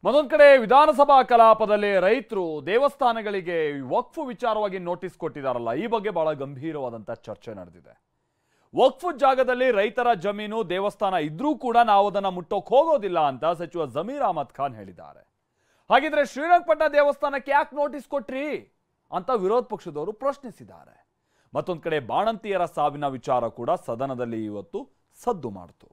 ಮತ್ತೊಂದು ಕಡೆ ವಿಧಾನಸಭಾ ಕಲಾಪದಲ್ಲಿ ರೈತರು ದೇವಸ್ಥಾನಗಳಿಗೆ ವಕ್ಫ್ ವಿಚಾರವಾಗಿ ನೋಟಿಸ್ ಕೊಟ್ಟಿದ್ದಾರಲ್ಲ, ಈ ಬಗ್ಗೆ ಬಹಳ ಗಂಭೀರವಾದಂತ ಚರ್ಚೆ ನಡೆದಿದೆ. ವಕ್ಫ್ ಜಾಗದಲ್ಲಿ ರೈತರ ಜಮೀನು ದೇವಸ್ಥಾನ ಇದ್ರೂ ಕೂಡ ನಾವು ಅದನ್ನ ಮುಟ್ಟೋಕ್ ಹೋಗೋದಿಲ್ಲ ಅಂತ ಸಚಿವ ಜಮೀರ್ ಅಹಮದ್ ಖಾನ್ ಹೇಳಿದ್ದಾರೆ. ಹಾಗಿದ್ರೆ ಶ್ರೀರಂಗಪಟ್ಟಣ ದೇವಸ್ಥಾನಕ್ಕೆ ಯಾಕೆ ನೋಟಿಸ್ ಕೊಟ್ರಿ ಅಂತ ವಿರೋಧ ಪಕ್ಷದವರು ಪ್ರಶ್ನಿಸಿದ್ದಾರೆ. ಮತ್ತೊಂದು ಕಡೆ ಬಾಣಂತಿಯರ ಸಾವಿನ ವಿಚಾರ ಕೂಡ ಸದನದಲ್ಲಿ ಇವತ್ತು ಸದ್ದು ಮಾಡಿತು.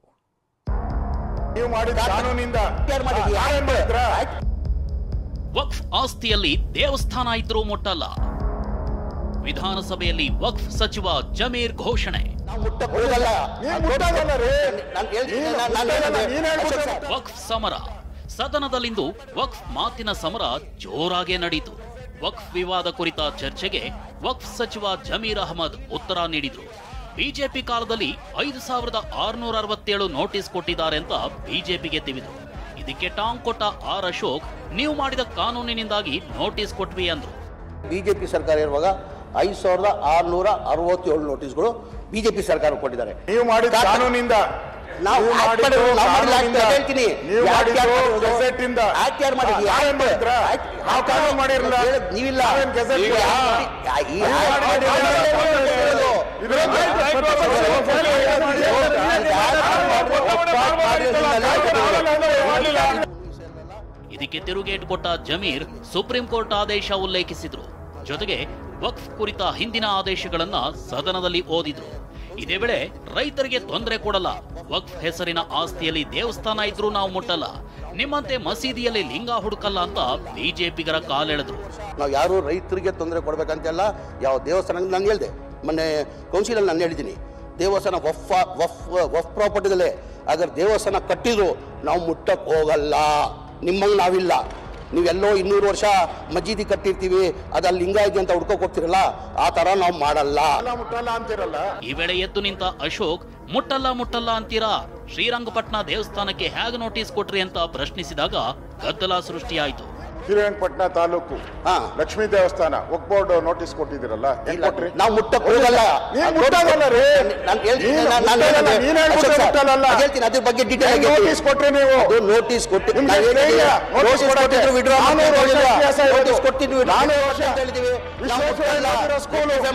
ವಕ್ಫ್ ಆಸ್ತಿಯಲ್ಲಿ ದೇವಸ್ಥಾನ ಇದ್ರೂ ಮುಟ್ಟಲ್ಲ. ವಿಧಾನಸಭೆಯಲ್ಲಿ ವಕ್ಫ್ ಸಚಿವ ಜಮೀರ್ ಘೋಷಣೆ. ವಕ್ಫ್ ಸಮರ ಸದನದಲ್ಲಿಂದು ವಕ್ಫ್ ಮಾತಿನ ಸಮರ ಜೋರಾಗೆ ನಡೆಯಿತು. ವಕ್ಫ್ ವಿವಾದ ಕುರಿತ ಚರ್ಚೆಗೆ ವಕ್ಫ್ ಸಚಿವ ಜಮೀರ್ ಅಹಮದ್ ಉತ್ತರ ನೀಡಿದ್ರು. ಬಿಜೆಪಿ ಕಾಲದಲ್ಲಿ 5667 ನೋಟಿಸ್ ಕೊಟ್ಟಿದ್ದಾರೆ ಅಂತ ಬಿಜೆಪಿಗೆ ತಿಳಿದ್ರು. ಇದಕ್ಕೆ ಟಾಂಗ್ ಕೊಟ್ಟ ಆರ್ ಅಶೋಕ್, ನೀವು ಮಾಡಿದ ಕಾನೂನಿನಿಂದಾಗಿ ನೋಟಿಸ್ ಕೊಟ್ವಿ ಅಂದ್ರು. ಬಿಜೆಪಿ ಸರ್ಕಾರ ಇರುವಾಗ 5667 ನೋಟಿಸ್ಗಳು ಬಿಜೆಪಿ ಸರ್ಕಾರ ಕೊಟ್ಟಿದ್ದಾರೆ. ನೀವು ಮಾಡಿದ ಕಾನೂನಿಂದ ಇದಕ್ಕೆ ತಿರುಗೇಟು ಕೊಟ್ಟ ಜಮೀರ್ ಸುಪ್ರೀಂ ಕೋರ್ಟ್ ಆದೇಶ ಉಲ್ಲೇಖಿಸಿದ್ರು. ಜೊತೆಗೆ ವಕ್ಫ್ ಕುರಿತ ಹಿಂದಿನ ಆದೇಶಗಳನ್ನ ಸದನದಲ್ಲಿ ಓದಿದ್ರು. ಇದೇ ವೇಳೆ ರೈತರಿಗೆ ತೊಂದರೆ ಕೊಡಲ್ಲ, ವಕ್ಫ್ ಹೆಸರಿನ ಆಸ್ತಿಯಲ್ಲಿ ದೇವಸ್ಥಾನ ಇದ್ರೂ ನಾವು ಮುಟ್ಟಲ್ಲ, ನಿಮ್ಮಂತೆ ಮಸೀದಿಯಲ್ಲಿ ಲಿಂಗ ಹುಡುಕಲ್ಲ ಅಂತ ಬಿಜೆಪಿಗರ ಕಾಲೆಳೆದ್ರು. ನಾವು ಯಾರು ರೈತರಿಗೆ ತೊಂದರೆ ಕೊಡ್ಬೇಕಂತೆಲ್ಲ ಯಾವ ದೇವಸ್ಥಾನ ನಾನು ಹೇಳಿದೆ, ಮೊನ್ನೆ ಕೌನ್ಸಿಲಲ್ಲಿ ನಾನು ಹೇಳಿದ್ದೀನಿ, ದೇವಸ್ಥಾನ ವಫ್ ಪ್ರಾಪರ್ಟಿಗಳೇ. ಅದ್ರ ದೇವಸ್ಥಾನ ಕಟ್ಟಿದ್ರು ನಾವು ಮುಟ್ಟಕ್ಕೆ ಹೋಗಲ್ಲ. ನಿಮ್ಮಂಗೆ ನಾವಿಲ್ಲ. ನೀವೆಲ್ಲೋ 200 ವರ್ಷ ಮಜೀದಿ ಕಟ್ಟಿರ್ತೀವಿ, ಅದಲ್ಲಿ ಲಿಂಗ ಇದೆ ಅಂತ ಹುಡ್ಕೋಕ್ ಹೋಗ್ತಿರಲ್ಲ, ಆ ತರ ನಾವು ಮಾಡಲ್ಲ. ಈ ವೇಳೆ ಎದ್ದು ನಿಂತ ಅಶೋಕ್, ಮುಟ್ಟಲ್ಲ ಅಂತೀರಾ, ಶ್ರೀರಂಗಪಟ್ಟಣ ದೇವಸ್ಥಾನಕ್ಕೆ ಹೇಗೆ ನೋಟಿಸ್ ಕೊಟ್ರಿ ಅಂತ ಪ್ರಶ್ನಿಸಿದಾಗ ಗದ್ದಲ ಸೃಷ್ಟಿಯಾಯಿತು. ಶ್ರೀರಂಗಪಟ್ಟಣ ತಾಲೂಕು ಲಕ್ಷ್ಮೀ ದೇವಸ್ಥಾನ ವಕ್ಫ್ ಬೋರ್ಡ್ ನೋಟಿಸ್ ಕೊಟ್ಟಿದ್ದೀರಲ್ಲ, ನಾವು ಮುಟ್ಟಕ್ಕೆ ಹೋಗಲ್ಲ. ಹೇಳ್ತೀನಿ ಅದ್ರ ಬಗ್ಗೆ ಡೀಟೇಲ್. ನೋಟಿಸ್ ಕೊಟ್ರೆ ನೀವು ನೋಟಿಸ್ ಕೊಟ್ಟಿದ್ವಿ,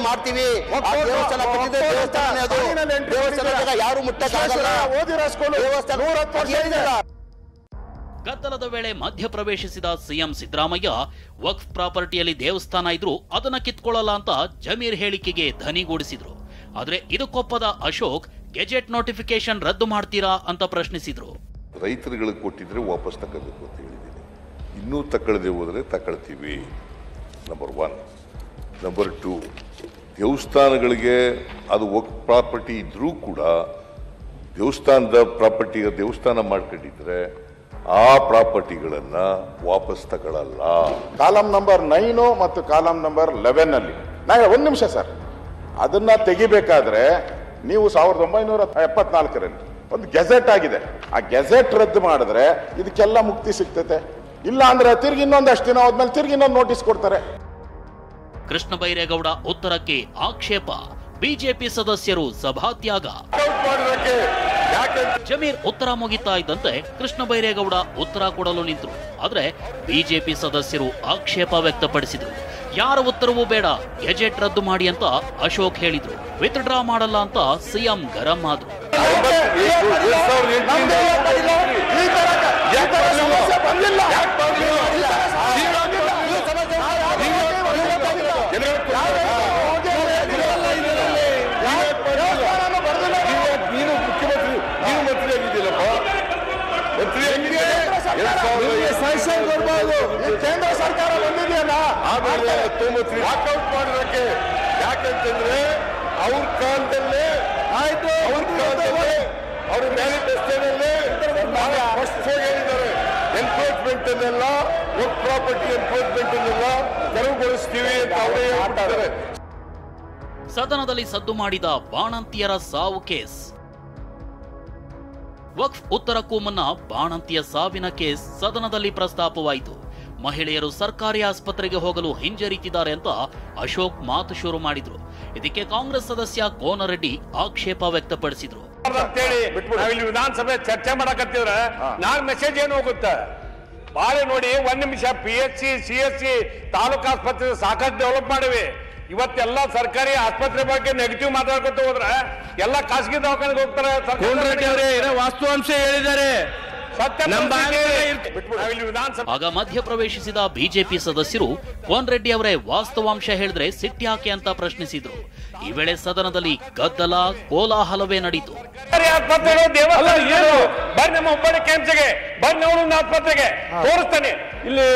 ಮಾಡ್ತೀವಿ. ಯಾರು ಮುಟ್ಟಕ್ಕಾಗಲ್ಲ. ಗದ್ದಲದ ವೇಳೆ ಮಧ್ಯಪ್ರವೇಶಿಸಿದ ಸಿಎಂ ಸಿದ್ದರಾಮಯ್ಯ, ವಕ್ಫ್ ಪ್ರಾಪರ್ಟಿಯಲ್ಲಿ ದೇವಸ್ಥಾನ ಇದ್ರೂ ಅದನ್ನ ಕಿತ್ಕೊಳ್ಳಲ್ಲ ಅಂತ ಜಮೀರ್ ಹೇಳಿಕೆಗೆ ಧನಿಗೂಡಿಸಿದ್ರು. ಆದ್ರೆ ಇದಕ್ಕೊಪ್ಪದ ಅಶೋಕ್, ಗೆಜೆಟ್ ನೋಟಿಫಿಕೇಶನ್ ರದ್ದು ಮಾಡ್ತೀರಾ ಅಂತ ಪ್ರಶ್ನಿಸಿದ್ರು. ರೈತರುಗಳಿಗೆ ಕೊಟ್ಟಿದ್ರೆ ವಾಪಸ್ ತಗೋಬೇಕು ಅಂತ ಹೇಳಿದ್ದೀನಿ. ಇನ್ನೂ ತಗೊಳ್ಳದೆ ಹೋದ್ರೆ ತಗೊಳ್ತೀವಿ. ನಂಬರ್ 1. ನಂಬರ್ 2, ದೇವಸ್ಥಾನಗಳಿಗೆ ಅದು ವಕ್ಫ್ ಪ್ರಾಪರ್ಟಿ ಇದ್ರೂ ಕೂಡ ದೇವಸ್ಥಾನದ ಪ್ರಾಪರ್ಟಿಗೆ ದೇವಸ್ಥಾನ ಮಾಡ್ಕೊಂಡಿದ್ರೆ ಆ ಪ್ರಾಪರ್ಟಿಗಳನ್ನ ವಾಪಸ್ ತಗೊಳ್ಳಲ್ಲ. ಕಾಲಂ ನಂಬರ್ 9 ಮತ್ತು ಕಾಲಂ ನಂಬರ್ 11 ಅಲ್ಲಿ ನಾವೇ 1 ನಿಮಿಷ ಸರ್, ಅದನ್ನ ತೆಗಿಬೇಕಾದ್ರೆ ನೀವು 1974ರಲ್ಲಿ ಒಂದು ಗೆಜೆಟ್ ಆಗಿದೆ. ಆ ಗೆಜೆಟ್ ರದ್ದು ಮಾಡಿದ್ರೆ ಇದಕ್ಕೆಲ್ಲ ಮುಕ್ತಿ ಸಿಗ್ತತೆ. ಇಲ್ಲ ಅಂದ್ರೆ ತಿರ್ಗಿ ಇನ್ನೊಂದಷ್ಟು ದಿನ ಹೋದ್ಮೇಲೆ ತಿರ್ಗಿ ಇನ್ನೊಂದು ನೋಟಿಸ್ ಕೊಡ್ತಾರೆ. ಕೃಷ್ಣ ಬೈರೇಗೌಡ ಉತ್ತರಕ್ಕೆ ಆಕ್ಷೇಪ, ಬಿಜೆಪಿ ಸದಸ್ಯರು ಸಭಾತ್ಯಾಗ. ಜಮೀರ್ ಉತ್ತರ ಮುಗಿತಾ ಇದ್ದಂತೆ ಕೃಷ್ಣ ಬೈರೇಗೌಡ ಉತ್ತರ ಕೊಡಲು ನಿಂತರು. ಆದ್ರೆ ಬಿಜೆಪಿ ಸದಸ್ಯರು ಆಕ್ಷೇಪ ವ್ಯಕ್ತಪಡಿಸಿದ್ರು. ಯಾರ ಉತ್ತರವೂ ಬೇಡ, ಗೆಜೆಟ್ ರದ್ದು ಮಾಡಿ ಅಂತ ಅಶೋಕ್ ಹೇಳಿದ್ರು. ವಿತ್ಡ್ರಾ ಮಾಡಲ್ಲ ಅಂತ ಸಿಎಂ ಗರಂ ಆದ್ರು. ಕೇಂದ್ರ ಸರ್ಕಾರ ಬಂದಿದೆಯಲ್ಲ, ವಾಕೌಟ್ ಮಾಡೋದಕ್ಕೆ. ಯಾಕಂತಂದ್ರೆ ಅವ್ರ ಕಾಲದಲ್ಲೇ ಆಯ್ತು, ಅವ್ರ ಮ್ಯಾನಿಫೆಸ್ಟೋದಲ್ಲಿ ಹೇಳಿದ್ದಾರೆ, ಎನ್ಕ್ರೋಚ್ಮೆಂಟ್ ಅನ್ನೆಲ್ಲ ವಕ್ಫ್ ಪ್ರಾಪರ್ಟಿ ಎನ್ಕ್ರೋಚ್ಮೆಂಟ್ ಅನ್ನೆಲ್ಲ ತೆರವುಗೊಳಿಸ್ತೀವಿ ಅಂತ ಅವರೇ ಹೇಳ್ತಾರೆ. ಸದನದಲ್ಲಿ ಸದ್ದು ಮಾಡಿದ ಬಾಣಂತಿಯರ ಸಾವು ಕೇಸ್. ವಕ್ಫ್ ಉತ್ತರಕ್ಕೂ ಮುನ್ನ ಬಾಣಂತಿಯ ಸಾವಿನ ಕೇಸ್ ಸದನದಲ್ಲಿ ಪ್ರಸ್ತಾಪವಾಯಿತು. ಮಹಿಳೆಯರು ಸರ್ಕಾರಿ ಆಸ್ಪತ್ರೆಗೆ ಹೋಗಲು ಹಿಂಜರಿತಿದ್ದಾರೆ ಅಂತ ಅಶೋಕ್ ಮಾತು ಶುರು ಮಾಡಿದ್ರು. ಇದಕ್ಕೆ ಕಾಂಗ್ರೆಸ್ ಸದಸ್ಯ ಕೋನರೆಡ್ಡಿ ಆಕ್ಷೇಪ ವ್ಯಕ್ತಪಡಿಸಿದ್ರು. ವಿಧಾನಸಭೆ ಚರ್ಚೆ ಮಾಡಕತ್ತಿದ್ರೆ ನಾಳೆ ಮೆಸೇಜ್ ಏನು ಹೋಗುತ್ತೆ? ಬಾಳೆ ನೋಡಿ ಒಂದ್ ನಿಮಿಷ PHC CHC ತಾಲೂಕು ಆಸ್ಪತ್ರೆ ಸಾಕಷ್ಟು ಡೆವಲಪ್ ಮಾಡಿವಿ. ಇವತ್ತೆಲ್ಲ ಸರ್ಕಾರಿ ಆಸ್ಪತ್ರೆ ಬಗ್ಗೆ ನೆಗೆಟಿವ್ ಮಾತಾಡ್ಕೊತ ಹೋದ್ರೆ ಎಲ್ಲ ಖಾಸಗಿ ದವಾಖಾನೆಗೆ ಹೋಗ್ತಾರೆ. ವಾಸ್ತವಾಂಶ ಹೇಳಿದ್ದಾರೆ. ಆಗ ಮಧ್ಯ ಪ್ರವೇಶಿಸಿದ ಬಿಜೆಪಿ ಸದಸ್ಯರು ಕೋನ್ ರೆಡ್ಡಿ ಅವರೇ ವಾಸ್ತವಾಂಶ ಹೇಳಿದ್ರೆ ಸಿಟ್ಟ್ಯಾಕೆ ಅಂತ ಪ್ರಶ್ನಿಸಿದ್ರು. ಈ ವೇಳೆ ಸದನದಲ್ಲಿ ಗದ್ದಲ ಕೋಲಾಹಲವೇ ನಡೆಯಿತು. ಬರ್ರಿ ನಮ್ಮ ಹುಬ್ಬಳ್ಳಿ ಕೆಂಚಿಗೆ ಬರ್ರಿ ನಾವು ಆಸ್ಪತ್ರೆಗೆ ತೋರಿಸ್ತಾನೆ ಇಲ್ಲಿ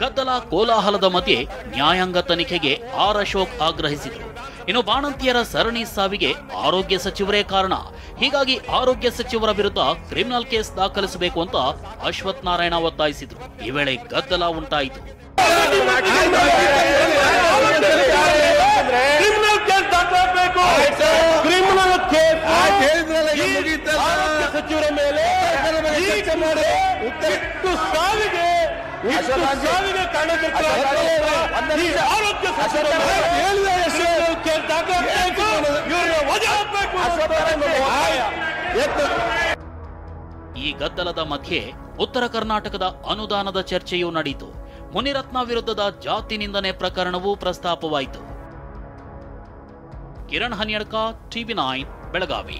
ಗದ್ದಲ ಕೋಲಾಹಲದ ಮಧ್ಯೆ ನ್ಯಾಯಾಂಗ ತನಿಖೆಗೆ ಆರ್ ಅಶೋಕ್ ಆಗ್ರಹಿಸಿದರು. ಇನ್ನು ಬಾಣಂತಿಯರ ಸರಣಿ ಸಾವಿಗೆ ಆರೋಗ್ಯ ಸಚಿವರೇ ಕಾರಣ. ಹೀಗಾಗಿ ಆರೋಗ್ಯ ಸಚಿವರ ವಿರುದ್ಧ ಕ್ರಿಮಿನಲ್ ಕೇಸ್ ದಾಖಲಿಸಬೇಕು ಅಂತ ಅಶ್ವಥ್ ನಾರಾಯಣ ಒತ್ತಾಯಿಸಿದ್ರು. ಈ ವೇಳೆ ಗದ್ದಲ ಉಂಟಾಯಿತು. ಸಚಿವರ ಮೇಲೆ ಈ ಗದ್ದಲದ ಮಧ್ಯೆ ಉತ್ತರ ಕರ್ನಾಟಕದ ಅನುದಾನದ ಚರ್ಚೆಯೂ ನಡೆಯಿತು. ಮುನಿರತ್ನ ವಿರುದ್ಧದ ಜಾತಿ ನಿಂದನೆ ಪ್ರಕರಣವೂ ಪ್ರಸ್ತಾಪವಾಯಿತು. ಕಿರಣ್ ಹನ್ಯಡ್ಕ, TV9 ಬೆಳಗಾವಿ.